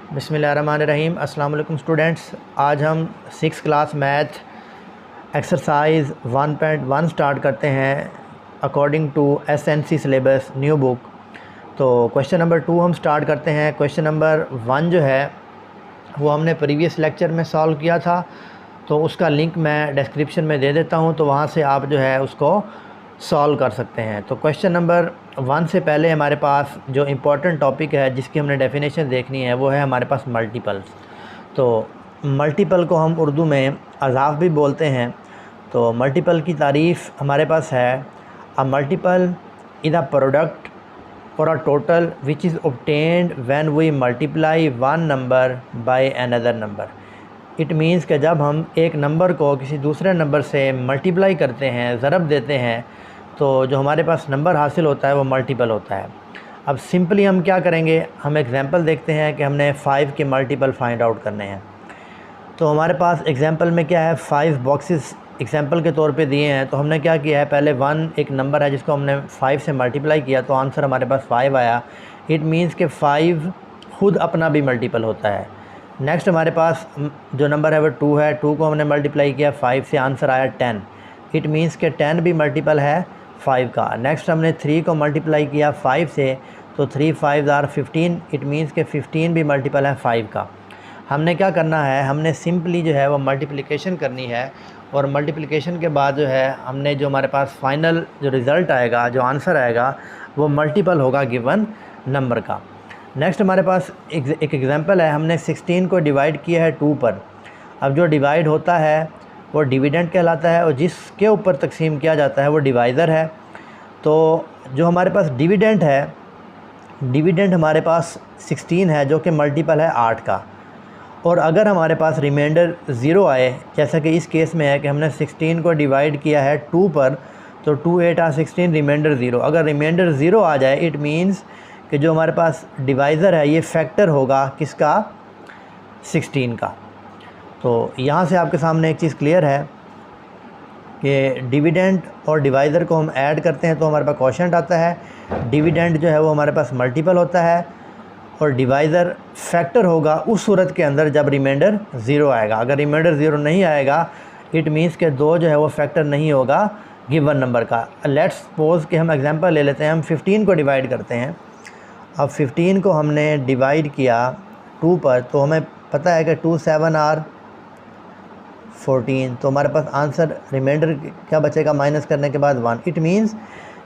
बिस्मिल्लाहिर्रहमानिर्रहीम। अस्सलाम वालेकुम स्टूडेंट्स। आज हम 6th class math exercise 1.1 start करते हैं according to SNC syllabus new book. तो क्वेश्चन नंबर 2 हम स्टार्ट करते हैं। क्वेश्चन नंबर 1 जो है वो हमने प्रीवियस लेक्चर में सॉल्व किया था, तो उसका लिंक मैं डिस्क्रिप्शन में दे देता हूँ, तो वहाँ से आप जो है उसको सॉल्व कर सकते हैं। तो क्वेश्चन नंबर 1 से पहले हमारे पास जो इम्पोर्टेंट टॉपिक है जिसकी हमने डेफिनेशन देखनी है वो है हमारे पास मल्टीपल्स। तो मल्टीपल को हम उर्दू में अज़ाफ़ भी बोलते हैं। तो मल्टीपल की तारीफ़ हमारे पास है, a multiple is a product और a total which is obtained when we multiply one number by another number. It means कि जब हम एक नंबर को किसी दूसरे नंबर से मल्टीप्लाई करते हैं, ज़रब देते हैं, तो जो हमारे पास नंबर हासिल होता है वो मल्टीपल होता है। अब सिंपली हम क्या करेंगे, हम एग्ज़ाम्पल देखते हैं कि हमने 5 के मल्टीपल फाइंड आउट करने हैं। तो हमारे पास एग्ज़ाम्पल में क्या है, 5 बॉक्सेस एग्ज़ाम्पल के तौर पे दिए हैं। तो हमने क्या किया है, पहले 1 एक नंबर है जिसको हमने 5 से मल्टीप्लाई किया तो आंसर हमारे पास 5 आया। इट मीन्स कि 5 ख़ुद अपना भी मल्टीपल होता है। नेक्स्ट हमारे पास जो नंबर है वो 2 है, 2 को हमने मल्टीप्लाई किया 5 से, आंसर आया 10। इट मीन्स के 10 भी मल्टीपल है 5 का। नेक्स्ट हमने 3 को मल्टीप्लाई किया 5 से, तो 3 5 आर 15। इट मीन्स के 15 भी मल्टीपल है 5 का। हमने क्या करना है, हमने सिंपली जो है वो मल्टीप्लिकेशन करनी है, और मल्टीप्लिकेशन के बाद जो है हमने जो हमारे पास फाइनल जो रिज़ल्ट आएगा, जो आंसर आएगा, वो मल्टीपल होगा गिवन नंबर का। नेक्स्ट हमारे पास एक एग्ज़ाम्पल है, हमने 16 को डिवाइड किया है 2 पर। अब जो डिवाइड होता है वो डिविडेंड कहलाता है, और जिसके ऊपर तकसीम किया जाता है वो डिवाइज़र है। तो जो हमारे पास डिविडेंड है, डिविडेंड हमारे पास 16 है जो कि मल्टीपल है 8 का। और अगर हमारे पास रिमाइंडर 0 आए, जैसा कि इस केस में है कि हमने 16 को डिवाइड किया है 2 पर, तो 2 8 आ 16, रिमाइंडर 0। अगर रिमाइंडर 0 आ जाए, इट मीन्स कि जो हमारे पास डिवाइज़र है ये फैक्टर होगा किसका, 16 का। तो यहाँ से आपके सामने एक चीज़ क्लियर है कि डिविडेंड और डिवाइज़र को हम ऐड करते हैं तो हमारे पास क्वोशंट आता है। डिविडेंड जो है वो हमारे पास मल्टीपल होता है, और डिवाइज़र फैक्टर होगा उस सूरत के अंदर जब रिमाइंडर 0 आएगा। अगर रिमाइंडर 0 नहीं आएगा, इट मीन्स के 2 जो है वो फैक्टर नहीं होगा गिवन नंबर का। लेट्स सपोज कि हम एग्जांपल ले लेते हैं, हम 15 को डिवाइड करते हैं। अब 15 को हमने डिवाइड किया 2 पर, तो हमें पता है कि 2 7 आर 14। तो हमारे पास आंसर रिमाइंडर क्या बचेगा, माइनस करने के बाद 1। इट मीन्स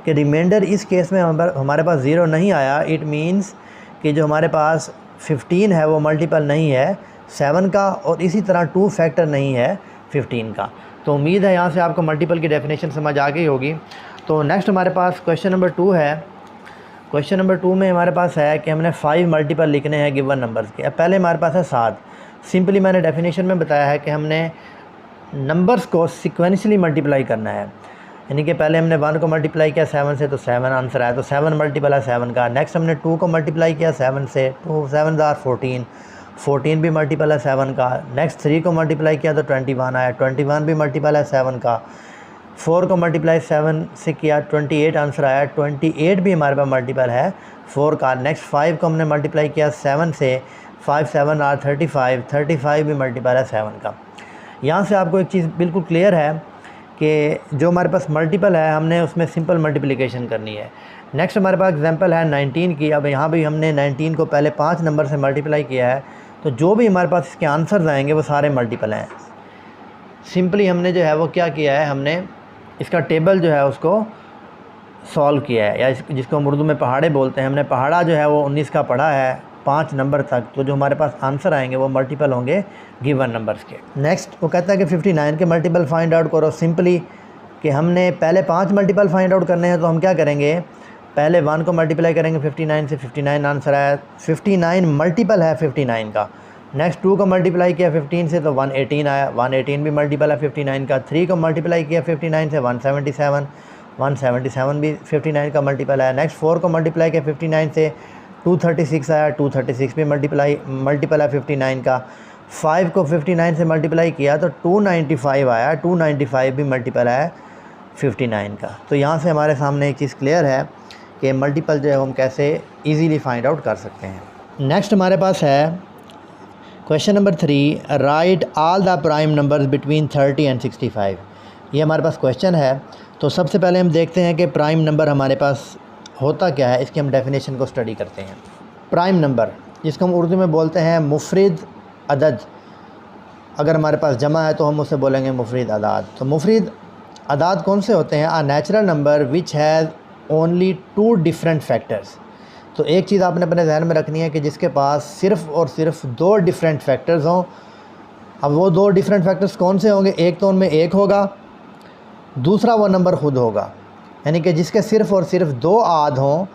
कि रिमाइंडर इस केस में हमारे पास 0 नहीं आया। इट मीन्स कि जो हमारे पास 15 है वो मल्टीपल नहीं है 7 का, और इसी तरह 2 फैक्टर नहीं है 15 का। तो उम्मीद है यहाँ से आपको मल्टीपल की डेफिनेशन समझ आ गई होगी। तो नेक्स्ट हमारे पास क्वेश्चन नंबर 2 है। क्वेश्चन नंबर 2 में हमारे पास है कि हमने 5 मल्टीपल लिखने हैं गिवन नंबर्स के। अब पहले हमारे पास है 7। सिंपली मैंने डेफिनेशन में बताया है कि हमने नंबर्स को सिक्वेंशली मल्टीप्लाई करना है, यानी कि पहले हमने 1 को मल्टीप्लाई किया 7 से, तो 7 आंसर आया, तो 7 मल्टीपल है 7 का। नेक्स्ट हमने 2 को मल्टीप्लाई किया 7 से, 2 7 आर 14, 14 भी मल्टीपल है 7 का। नेक्स्ट 3 को मल्टीप्लाई किया तो 21 आया, 21 भी मल्टीपल है 7 का। 4 को मल्टीप्लाई 7 से किया 28 आंसर आया, 28 भी हमारे पास मल्टीपल है 4 का। नेक्स्ट 5 को हमने मल्टीप्लाई किया 7 से, 5 7 आर 35, 35 भी मल्टीपल है 7 का। यहाँ से आपको एक चीज़ बिल्कुल क्लियर है कि जो हमारे पास मल्टीपल है हमने उसमें सिंपल मल्टीप्लिकेशन करनी है। नेक्स्ट हमारे पास एग्जांपल है 19 की। अब यहाँ भी हमने 19 को पहले 5 नंबर से मल्टीप्लाई किया है, तो जो भी हमारे पास इसके आंसर्स आएंगे वो सारे मल्टीपल हैं। सिंपली हमने जो है वो क्या किया है, हमने इसका टेबल जो है उसको सॉल्व किया है, या जिसको हम उर्दू में पहाड़े बोलते हैं। हमने पहाड़ा जो है वो 19 का पढ़ा है 5 नंबर तक, तो जो हमारे पास आंसर आएंगे वो मल्टीपल होंगे गिवन नंबर्स के। नेक्स्ट वो कहता है कि 59 के मल्टीपल फाइंड आउट करो। सिंपली कि हमने पहले 5 मल्टीपल फाइंड आउट करने हैं, तो हम क्या करेंगे, पहले 1 को मल्टीप्लाई करेंगे 59 से, 59 आंसर आया, 59 मल्टीपल है 59 का। नेक्स्ट 2 को मल्टीप्लाई किया 15 से, तो 118 आया, 118 भी मल्टीपल है 59 का। 3 को मल्टीप्लाई किया 59 से, 177, 177 भी 59 का मल्टीपल है। नेक्स्ट 4 को मल्टीप्लाई किया 59 से, 236 आया, 236 भी मल्टीपल है 59 का। 5 को 59 से मल्टीप्लाई किया तो 295 आया, 295 भी मल्टीपल है 59 का। तो यहाँ से हमारे सामने एक चीज़ क्लियर है कि मल्टीपल जो है हम कैसे इजीली फाइंड आउट कर सकते हैं। नेक्स्ट हमारे पास है question number 3, right all the prime numbers between 30 and 65। ये हमारे पास क्वेश्चन है। तो सबसे पहले हम देखते हैं कि प्राइम नंबर हमारे पास होता क्या है, इसकी हम डेफिनेशन को स्टडी करते हैं। प्राइम नंबर, जिसको हम उर्दू में बोलते हैं मुफरिद अदद, अगर हमारे पास जमा है तो हम उसे बोलेंगे मुफरिद अदाद। तो मुफरिद अदाद कौन से होते हैं? A natural number which has only 2 different factors. तो एक चीज़ आपने अपने जहन में रखनी है कि जिसके पास सिर्फ़ और सिर्फ 2 डिफरेंट फैक्टर्स हों। अब वो 2 डिफरेंट फैक्टर्स कौन से होंगे? एक तो उनमें 1 होगा, दूसरा वो नंबर ख़ुद होगा। यानी कि जिसके सिर्फ़ और सिर्फ 2 आद हों,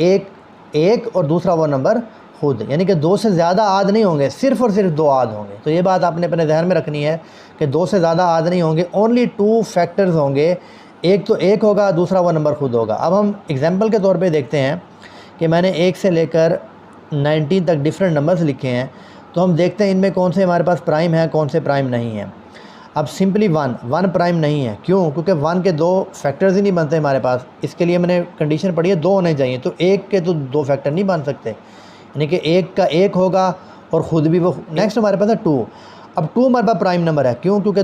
एक और दूसरा वो नंबर खुद, यानी कि 2 से ज़्यादा आद नहीं होंगे, सिर्फ़ और सिर्फ 2 आद होंगे। तो ये बात आपने अपने ध्यान में रखनी है कि 2 से ज़्यादा आद नहीं होंगे, ओनली 2 फैक्टर्स होंगे। एक तो 1 होगा, दूसरा वो नंबर खुद होगा। अब हम एग्जांपल के तौर पे देखते हैं कि मैंने 1 से लेकर 19 तक डिफरेंट नंबर्स लिखे हैं। तो हम देखते हैं इनमें कौन से हमारे पास प्राइम है, कौन से प्राइम नहीं है। अब सिंपली 1 प्राइम नहीं है। क्यों? क्योंकि 1 के 2 फैक्टर्स ही नहीं बनते हमारे पास। इसके लिए मैंने कंडीशन पढ़ी है 2 होने चाहिए। तो 1 के तो 2 फैक्टर नहीं बन सकते, यानी कि 1 का 1 होगा और ख़ुद भी वो। नेक्स्ट हमारे पास है 2। अब 2 हमारे पास प्राइम नंबर है। क्यों? क्योंकि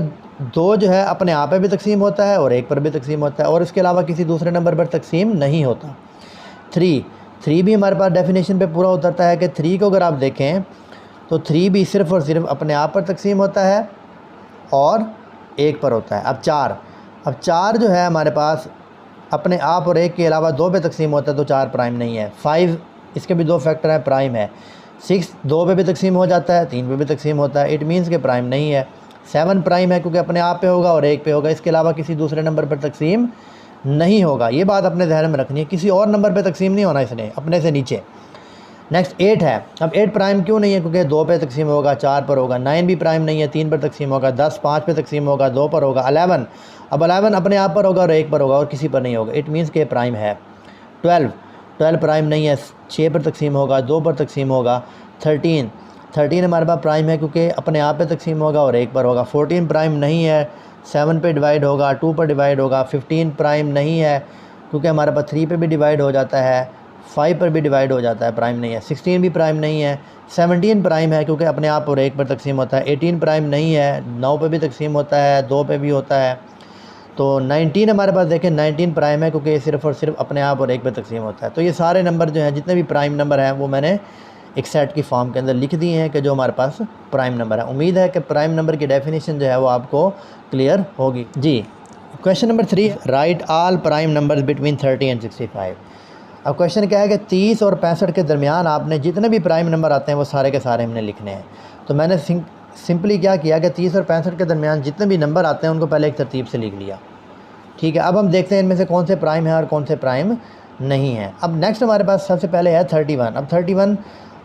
2 जो है अपने आप पे भी तकसीम होता है और 1 पर भी तकसीम होता है, और इसके अलावा किसी दूसरे नंबर पर तकसीम नहीं होता। 3 भी हमारे पास डेफिनेशन पे पूरा उतरता है कि 3 को अगर आप देखें तो 3 भी सिर्फ़ और सिर्फ अपने आप पर तकसीम होता है और 1 पर होता है। अब 4 जो है हमारे पास अपने आप और 1 के अलावा 2 पे तकसीम होता है, तो 4 प्राइम नहीं है। 5, इसके भी 2 फैक्टर हैं, प्राइम है। 6 2 पे भी तकसीम हो जाता है, 3 पे भी तकसीम होता है, इट मीन्स के प्राइम नहीं है। 7 प्राइम है क्योंकि अपने आप पे होगा और 1 पे होगा, इसके अलावा किसी दूसरे नंबर पर तकसीम नहीं होगा। ये बात अपने ध्यान में रखनी है, किसी और नंबर पे तकसीम नहीं होना इसने अपने से नीचे। नेक्स्ट 8 है। अब 8 प्राइम क्यों नहीं है? क्योंकि 2 पे तकसीम होगा, 4 पर होगा। 9 भी प्राइम नहीं है, 3 पर तकसीम होगा। 10 5 पे तकसीम होगा, 2 पर होगा। 11, अब 11 अपने आप पर होगा और 1 पर होगा और किसी पर नहीं होगा, इट मीन्स के प्राइम है। 12 प्राइम नहीं है, 6 पर तकसीम होगा, 2 पर तकसीम होगा। 13 हमारे पास प्राइम है क्योंकि अपने आप पे तकसीम होगा और 1 पर होगा। 14 प्राइम नहीं है, 7 पे डिवाइड होगा, 2 पर डिवाइड होगा। 15 प्राइम नहीं है क्योंकि हमारे पास 3 पे भी डिवाइड हो जाता है, 5 पर भी डिवाइड हो जाता है, प्राइम नहीं है। 16 भी प्राइम नहीं है। 17 प्राइम है क्योंकि अपने आप और 1 पर तकसीम होता है। 18 प्राइम नहीं है, 9 पे भी तकसीम होता है, 2 पे भी होता है। तो 19 हमारे पास देखें, 19 प्राइम है क्योंकि ये सिर्फ़ और सिर्फ अपने आप और 1 पे तकसीम होता है। तो ये सारे नंबर जो हैं, जितने भी प्राइम नंबर हैं, वो मैंने एक सेट की फॉर्म के अंदर लिख दिए हैं कि जो हमारे पास प्राइम नंबर है। उम्मीद है कि प्राइम नंबर की डेफिनेशन जो है वो आपको क्लियर होगी। जी, question number 3, right all prime numbers between 30 and 65। अब क्वेश्चन क्या है कि 30 और 65 के दरमियान आपने जितने भी प्राइम नंबर आते हैं वो सारे के सारे हमने लिखने हैं। तो मैंने सिंपली क्या किया कि 30 और 65 के दरमियान जितने भी नंबर आते हैं उनको पहले एक तरतीब से लिख लिया। ठीक है, अब हम देखते हैं इनमें से कौन से प्राइम है और कौन से प्राइम नहीं है। अब नेक्स्ट हमारे पास सबसे पहले है 31। अब 31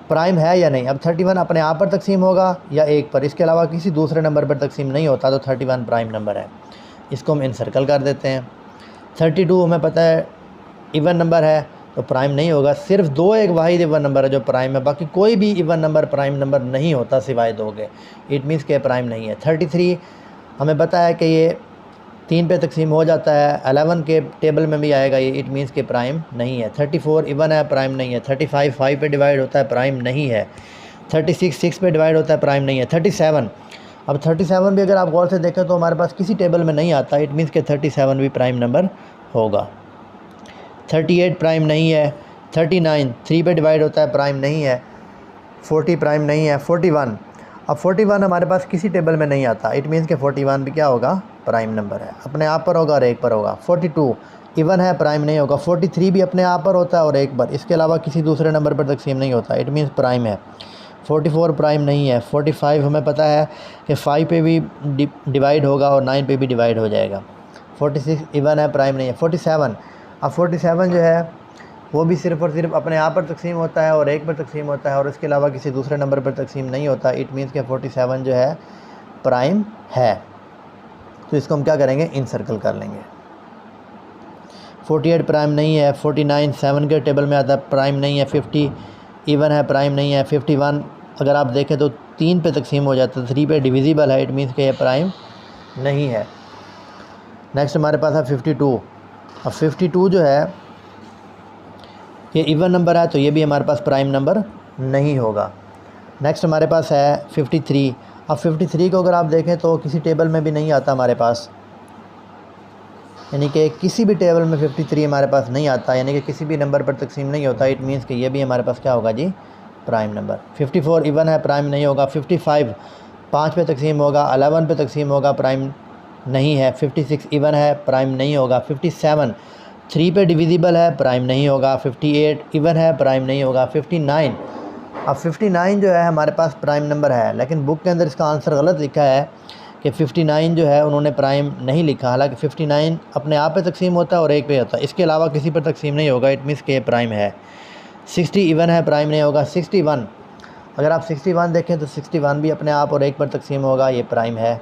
प्राइम है या नहीं? अब 31 अपने आप पर तकसीम होगा या 1 पर, इसके अलावा किसी दूसरे नंबर पर तकसीम नहीं होता, तो 31 प्राइम नंबर है। इसको हम इनसर्कल कर देते हैं। 32 हमें पता है इवन नंबर है तो प्राइम नहीं होगा। सिर्फ 2 एक वाहिद इवन नंबर है जो प्राइम है, बाकी कोई भी इवन नंबर प्राइम नंबर नहीं होता सिवाय 2 के, इट मीन्स के प्राइम नहीं है। 33 हमें पता है कि ये 3 पे तकसीम हो जाता है, 11 के टेबल में भी आएगा ये, इट मीन्स के प्राइम नहीं है। 34 इवन है, प्राइम नहीं है। 35 5 पे डिवाइड होता है, प्राइम नहीं है। 36 6 पे डिवाइड होता है, प्राइम नहीं है। 37, अब 37 भी अगर आप गौर से देखें तो हमारे पास किसी टेबल में नहीं आता, इट मीन्स के 37 भी प्राइम नंबर होगा। 38 प्राइम नहीं है। 39 3 पे डिवाइड होता है, प्राइम नहीं है। 40 प्राइम नहीं है। 41, अब 41 हमारे पास किसी टेबल में नहीं आता, इट मीन्स के 41 भी क्या होगा? प्राइम नंबर है, अपने आप पर होगा और 1 पर होगा। 42 इवन है, प्राइम नहीं होगा। 43 भी अपने आप पर होता है और 1 पर, इसके अलावा किसी दूसरे नंबर पर तकसीम नहीं होता, इट मीन्स प्राइम है। 44 प्राइम नहीं है। 45 हमें पता है कि 5 पे भी डिवाइड होगा और 9 पे भी डिवाइड हो जाएगा। 46 इवन है, प्राइम नहीं है। 47, अब 47 जो है वो भी सिर्फ़ और सिर्फ अपने आप पर तकसीम होता है और 1 पर तकसीम होता है और इसके अलावा किसी दूसरे नंबर पर तकसीम नहीं होता, इट मीन्स के 47 जो है प्राइम है। तो इसको हम क्या करेंगे? इनसर्कल कर लेंगे। 48 प्राइम नहीं है। 49 7 के टेबल में आता है, प्राइम नहीं है। 50 इवन है, प्राइम नहीं है। 51 अगर आप देखें तो 3 पे तकसीम हो जाता है, 3 पे डिविजिबल है, इट मीन्स के ये प्राइम नहीं है। नेक्स्ट हमारे पास है 52। अब 52 जो है ये इवन नंबर है तो ये भी हमारे पास प्राइम नंबर नहीं होगा। नेक्स्ट हमारे पास है 53। अब 53 को अगर आप देखें तो किसी टेबल में भी नहीं आता हमारे पास, यानी कि किसी भी टेबल में 53 हमारे पास नहीं आता, यानी कि किसी भी नंबर पर तकसीम नहीं होता। इट मीन्स कि ये भी हमारे पास क्या होगा जी, प्राइम नंबर। 54 इवन है, प्राइम नहीं होगा। 55 5 पे तकसीम होगा, 11 पे तकसीम होगा, प्राइम नहीं है। 56 इवन है, प्राइम नहीं होगा। 57 3 पे डिविजिबल है, प्राइम नहीं होगा। 58 इवन है, प्राइम नहीं होगा। 59, अब 59 जो है हमारे पास प्राइम नंबर है, लेकिन बुक के अंदर इसका आंसर गलत लिखा है कि 59 जो है उन्होंने प्राइम नहीं लिखा। हालांकि 59 अपने आप पे तकसीम होता है और एक पे होता है, इसके अलावा किसी पर तकसीम नहीं होगा। इट मीन्स के प्राइम है। 60 इवन है, प्राइम नहीं होगा। 61 अगर आप 61 देखें तो 61 भी अपने आप और एक पर तकसीम होगा, ये प्राइम है।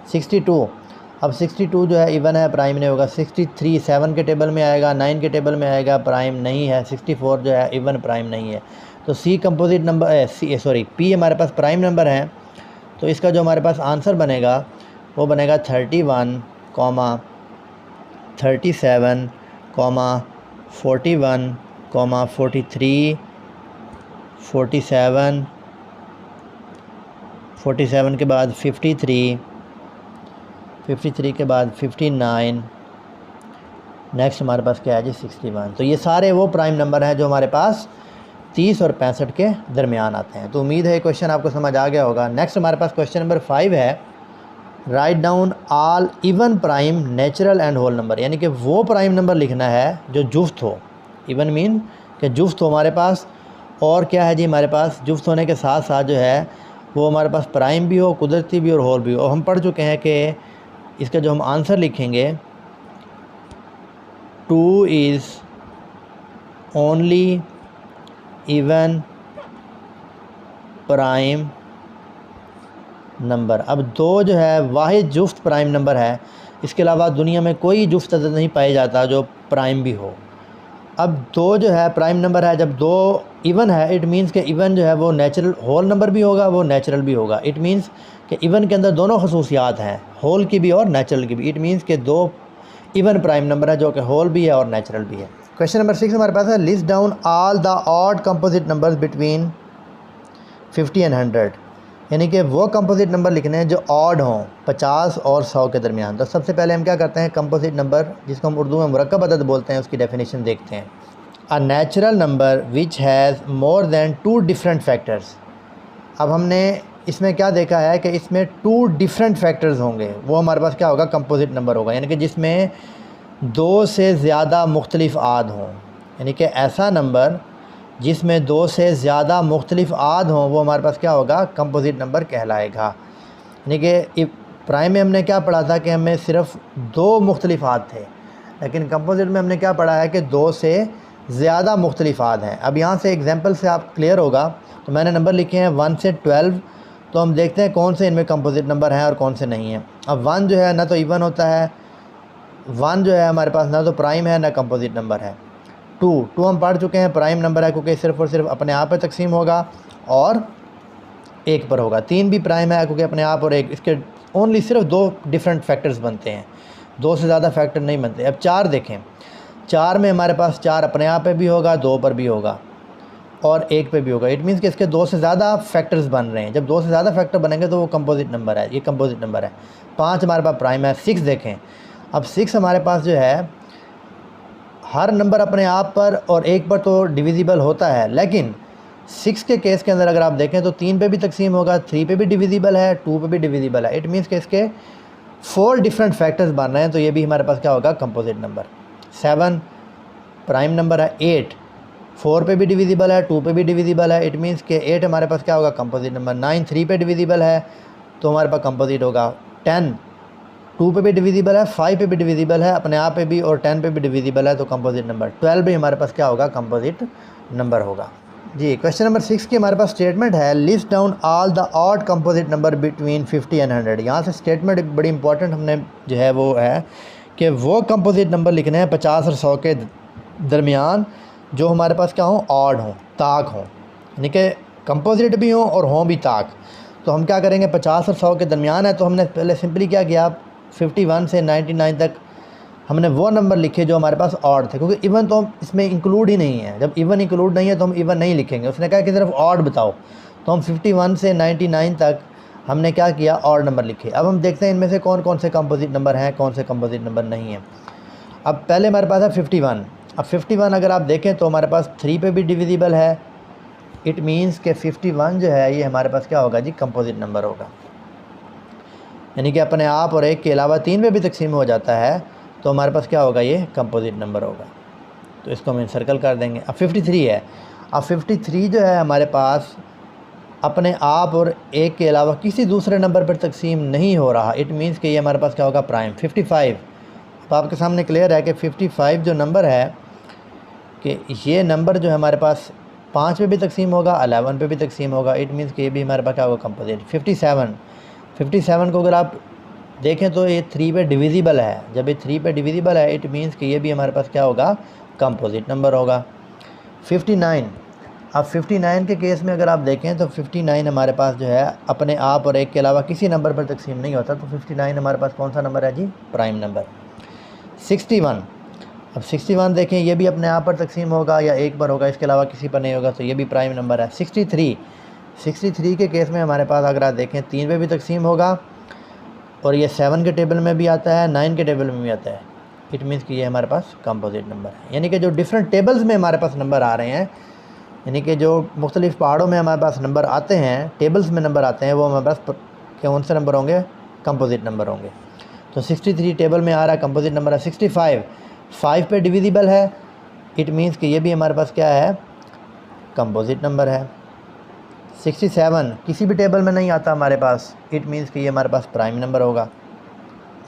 62 अब 62 जो है इवन है, प्राइम नहीं होगा। 63 7 के टेबल में आएगा, 9 के टेबल में आएगा, प्राइम नहीं है। 64 जो है इवन, प्राइम नहीं है। तो सी कंपोजिट नंबर पी हमारे पास प्राइम नंबर है। तो इसका जो हमारे पास आंसर बनेगा वो बनेगा 31, 37, 41, 43, 47, 47 के बाद 53, 53 के बाद 59, नेक्स्ट हमारे पास क्या है जी 61। तो ये सारे वो प्राइम नंबर हैं जो हमारे पास 30 और 65 के दरमियान आते हैं। तो उम्मीद है क्वेश्चन आपको समझ आ गया होगा। नेक्स्ट हमारे पास क्वेश्चन नंबर 5 है, write down all even prime natural and whole number, यानी कि वो प्राइम नंबर लिखना है जो जुफ्त हो। इवन मीन कि जुफ्त हो हमारे पास, और क्या है जी हमारे पास जुफ्त होने के साथ साथ जो है वो हमारे पास प्राइम भी हो, कुदरती भी और होल भी हो। हम पढ़ चुके हैं कि इसका जो हम आंसर लिखेंगे 2 is only even prime number. अब 2 जो है वाहिद जुफ्त प्राइम नंबर है, इसके अलावा दुनिया में कोई जुफ्त अदद नहीं पाया जाता जो प्राइम भी हो। अब 2 जो है प्राइम नंबर है, जब 2 इवन है इट मींस कि इवन जो है वो नेचुरल होल नंबर भी होगा, वो नेचुरल भी होगा। इट मींस कि इवन के अंदर दोनों खसूसियात हैं, होल की भी और नेचुरल की भी। इट मींस कि 2 इवन प्राइम नंबर है जो कि होल भी है और नेचुरल भी है। क्वेश्चन नंबर 6 हमारे पास है, list down all the odd composite numbers between 50 and 100, यानी कि वो कंपोजिट नंबर लिखने हैं जो ऑड हों 50 और 100 के दरमियान। तो सबसे पहले हम क्या करते हैं, कंपोजिट नंबर जिसको हम उर्दू में मुरक्कब अदद बोलते हैं उसकी डेफिनेशन देखते हैं। A natural number which has more than 2 different factors. अब हमने इसमें क्या देखा है कि इसमें 2 डिफरेंट फैक्टर्स होंगे, वो हमारे पास क्या होगा, कंपोजिट नंबर होगा। यानी कि जिसमें 2 से ज़्यादा मुख्तलिफ आद हों, यानी कि ऐसा नंबर जिसमें 2 से ज़्यादा मुख्तलिफ आद हों वो हमारे पास क्या होगा, कंपोजिट नंबर कहलाएगा। यानी कि प्राइम में हमने क्या पढ़ा था कि हमें सिर्फ 2 मुख्तलिफ आद थे, लेकिन कंपोजिट में हमने क्या पढ़ा है कि 2 से ज़्यादा मुख्तलिफ आद हैं। अब यहाँ से एग्जांपल से आप क्लियर होगा। तो मैंने नंबर लिखे हैं 1 से 12, तो हम देखते हैं कौन से इनमें कंपोजिट नंबर हैं और कौन से नहीं हैं। अब 1 जो है ना तो इवन होता है, 1 जो है हमारे पास ना तो प्राइम है ना कंपोजिट नंबर है। 2 हम पढ़ चुके हैं, प्राइम नंबर है क्योंकि सिर्फ और सिर्फ अपने आप पे तकसीम होगा और 1 पर होगा। 3 भी प्राइम है क्योंकि अपने आप और 1, इसके ओनली सिर्फ 2 डिफरेंट फैक्टर्स बनते हैं, 2 से ज़्यादा फैक्टर नहीं बनते। अब 4 देखें, 4 में हमारे पास 4 अपने आप पे भी होगा, 2 पर भी होगा और 1 पे भी होगा। इट मीन्स कि इसके 2 से ज़्यादा फैक्टर्स बन रहे हैं। जब 2 से ज़्यादा फैक्टर बनेंगे तो वो कंपोजिट नंबर है, ये कंपोजिट नंबर है। 5 हमारे पास प्राइम है। 6 देखें, अब 6 हमारे पास जो है हर नंबर अपने आप पर और 1 पर तो डिविजिबल होता है, लेकिन 6 के केस के अंदर अगर आप देखें तो 3 पे भी तकसीम होगा, 3 पे भी डिविजिबल है, 2 पे भी डिविजिबल है। इट मीन्स कि इसके 4 डिफरेंट फैक्टर्स बन रहे हैं, तो ये भी हमारे पास क्या होगा, कंपोजिट नंबर। 7 प्राइम नंबर है। 8 4 पे भी डिविजिबल है, 2 पे भी डिविजिबल है। इट मीन्स कि 8 हमारे पास क्या होगा, कंपोजिट नंबर। 9 3 पे डिविजिबल है तो हमारे पास कंपोजिट होगा। 10 2 पे भी डिविजिबल है, 5 पे भी डिविजिबल है, अपने आप पे भी, और 10 पे भी डिविजिबल है तो कंपोजिट नंबर। 12 भी हमारे पास क्या होगा, कंपोजिट नंबर होगा जी। क्वेश्चन नंबर 6 की हमारे पास स्टेटमेंट है, list down all the odd composite number between 50 and 100। यहाँ से स्टेटमेंट एक बड़ी इंपॉर्टेंट हमने जो है वो है कि वो कंपोजिट नंबर लिखने हैं 50 और 100 के दरमियान जो हमारे पास क्या हों, ऑड हों, ताक हों, यानी कि कंपोजिट भी हों और हों भी ताक। तो हम क्या करेंगे, 50 और 100 के दरमियान है तो हमने पहले सिंपली क्या किया, 51 से 99 तक हमने वो नंबर लिखे जो हमारे पास ऑड थे, क्योंकि इवन तो इसमें इंक्लूड ही नहीं है। जब इवन इंक्लूड नहीं है तो हम इवन नहीं लिखेंगे। उसने कहा कि सिर्फ ऑड बताओ, तो हम 51 से 99 तक हमने क्या किया, और नंबर लिखे। अब हम देखते हैं इनमें से कौन कौन से कंपोजिट नंबर हैं, कौन से कंपोजिट नंबर नहीं हैं। अब पहले हमारे पास है 51। अब 51 अगर आप देखें तो हमारे पास 3 पे भी डिविजिबल है। इट मीन्स के 51 जो है ये हमारे पास क्या होगा जी, कंपोजिट नंबर होगा। यानी कि अपने आप और एक के अलावा 3 पे भी तकसीम हो जाता है तो हमारे पास क्या होगा, ये कंपोजिट नंबर होगा। तो इसको हम सर्कल कर देंगे। अब 53 है। अब 53 जो है हमारे पास अपने आप और एक के अलावा किसी दूसरे नंबर पर तकसीम नहीं हो रहा। इट मीन्स कि ये हमारे पास क्या होगा, प्राइम। 55, तो आपके सामने क्लियर है कि 55 जो नंबर है कि ये नंबर जो है हमारे पास 5 पे भी तकसीम होगा, 11 पे भी तकसीम होगा। इट मीन्स कि ये भी हमारे पास क्या होगा, कंपोजिट। 57 को अगर आप देखें तो ये 3 पे डिविजिबल है। जब ये 3 पे डिविजिबल है इट मीन्स कि ये भी हमारे पास क्या होगा, कंपोजिट नंबर होगा। 59, अब 59 के केस में अगर आप देखें तो 59 हमारे पास जो है अपने आप और एक के अलावा किसी नंबर पर तकसीम नहीं होता, तो 59 हमारे पास कौन सा नंबर है जी, प्राइम नंबर। 61, अब 61 देखें ये भी अपने आप पर तकसीम होगा या एक पर होगा, इसके अलावा किसी पर नहीं होगा, तो ये भी प्राइम नंबर है। 63 के केस में हमारे पास अगर आप देखें 3 पे भी तकसीम होगा और ये 7 के टेबल में भी आता है, 9 के टेबल में भी आता है। इट मीन्स कि ये हमारे पास कंपोजिट नंबर है। यानी कि जो डिफरेंट टेबल्स में हमारे पास नंबर आ रहे हैं, यानी कि जो मुख्तलिफ़ पहाड़ों में हमारे पास नंबर आते हैं, टेबल्स में नंबर आते हैं, वो हमारे पास कौन से नंबर होंगे, कंपोजिट नंबर होंगे। तो 63 टेबल में आ रहा है, कंपोजिट नंबर है। 65 5 पे डिविजिबल है। इट मीन्स कि ये भी हमारे पास क्या है, कंपोजिट नंबर है। 67 किसी भी टेबल में नहीं आता हमारे पास, इट मीन्स कि ये हमारे पास प्राइम नंबर होगा।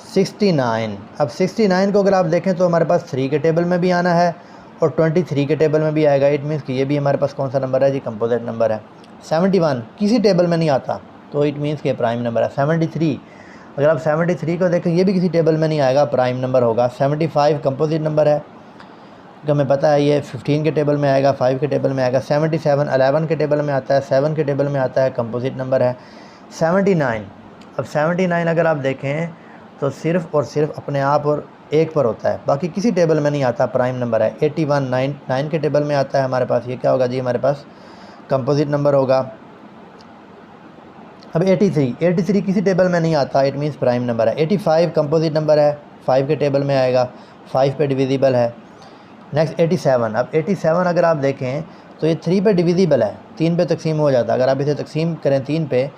69, अब 69 को अगर आप देखें तो हमारे पास 3 के टेबल में भी आना है और 23 के टेबल में भी आएगा। इट मीन्स कि ये भी हमारे पास कौन सा नंबर है जी, कंपोजिट नंबर है। 71 किसी टेबल में नहीं आता, तो इट मीन्स कि प्राइम नंबर है। 73 अगर आप 73 को देखें ये भी किसी टेबल में नहीं आएगा, प्राइम नंबर होगा। 75 कंपोजिट नंबर है, क्योंकि हमें पता है ये 15 के टेबल में आएगा, 5 के टेबल में आएगा। 77 11 के टेबल में आता है, 7 के टेबल में आता है, कंपोजिट नंबर है। 79, अब 79 अगर आप देखें तो सिर्फ़ और सिर्फ अपने आप और एक पर होता है, बाकी किसी टेबल में नहीं आता, प्राइम नंबर है। 81 9 के टेबल में आता है हमारे पास, ये क्या होगा जी, हमारे पास कंपोजिट नंबर होगा। अब 83 किसी टेबल में नहीं आता, इट मीन्स प्राइम नंबर है। 85 कंपोजिट नंबर है, 5 के टेबल में आएगा, 5 पे डिविजिबल है। नेक्स्ट 87, अब 87 अगर आप देखें तो ये 3 पे डिविजिबल है, 3 पे तकसीम हो जाता है। अगर आप इसे तकसीम करें 3 पे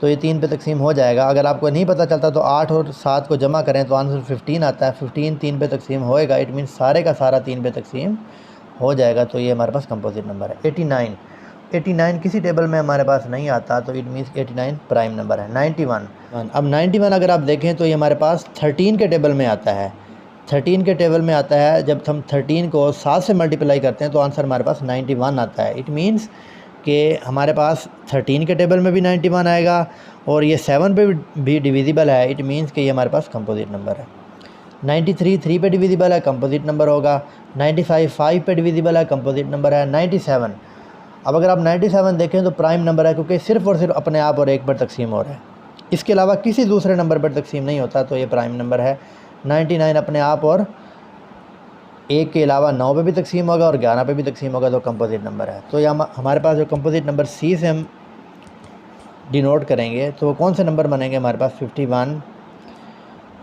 तो ये 3 पे तकसीम हो जाएगा। अगर आपको नहीं पता चलता तो 8 और 7 को जमा करें तो आंसर 15 आता है। 15 3 पे तकसीम होएगा, इट मीन्स सारे का सारा 3 पे तकसीम हो जाएगा, तो ये हमारे पास कंपोजिट नंबर है। 89 किसी टेबल में हमारे पास नहीं आता, तो इट मीन्स 89 प्राइम नंबर है। 91, अब 91 अगर आप देखें तो ये हमारे पास 13 के टेबल में आता है। 13 के टेबल में आता है, जब हम 13 को 7 से मल्टीप्लाई करते हैं तो आंसर हमारे पास 91 आता है। इट मीन्स कि हमारे पास 13 के टेबल में भी 91 आएगा और ये 7 पे भी डिविजिबल है। इट मीन्स कि ये हमारे पास कंपोजिट नंबर है। 93 3 पे डिविजिबल है, कंपोजिट नंबर होगा। 95 5 पे डिविजिबल है, कंपोजिट नंबर है। 97, अब अगर आप 97 देखें तो प्राइम नंबर है, क्योंकि सिर्फ़ और सिर्फ अपने आप और एक पर तकसीम हो रहा है, इसके अलावा किसी दूसरे नंबर पर तकसीम नहीं होता, तो ये प्राइम नंबर है। 99 अपने आप और एक के अलावा 9 पे भी तकसीम होगा और 11 पे भी तकसीम होगा, तो कंपोजिट नंबर है। तो यह हमारे पास जो कंपोजिट नंबर सी से हम डिनोट करेंगे तो वो कौन से नंबर बनेंगे हमारे पास, 51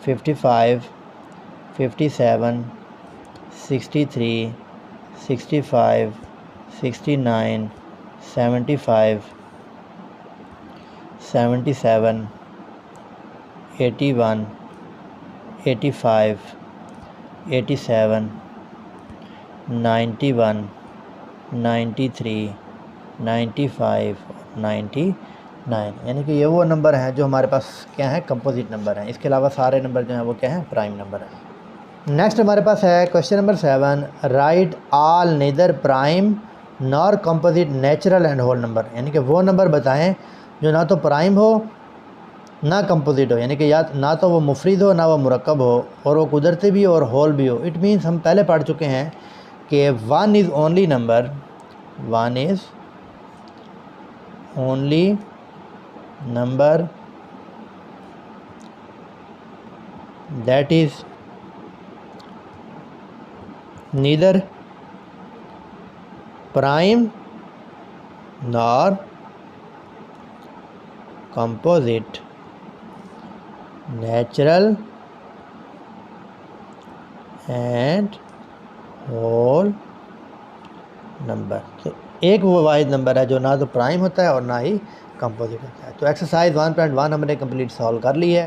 55 57 63 65 69 75 77 81 85 87 91 93 95 99, यानी कि ये वो नंबर हैं जो हमारे पास क्या है, कंपोजिट नंबर हैं। इसके अलावा सारे नंबर जो हैं वो क्या हैं, प्राइम नंबर हैं। नेक्स्ट हमारे पास है question number 7, write all neither prime nor composite natural and whole number, यानी कि वो नंबर बताएं जो ना तो प्राइम हो ना कंपोजिट हो, यानी कि या ना तो वो मुफरिद हो ना वो मुरक्कब हो और वो कुदरती भी हो और होल भी हो। इट मीन्स हम पहले पढ़ चुके हैं कि one is only number, one is only number that is neither prime nor composite natural and whole number. तो एक वो वाहिद नंबर है जो ना तो प्राइम होता है और ना ही कंपोजिट होता है। तो एक्सरसाइज 1.1 हमने कंप्लीट सॉल्व कर ली है।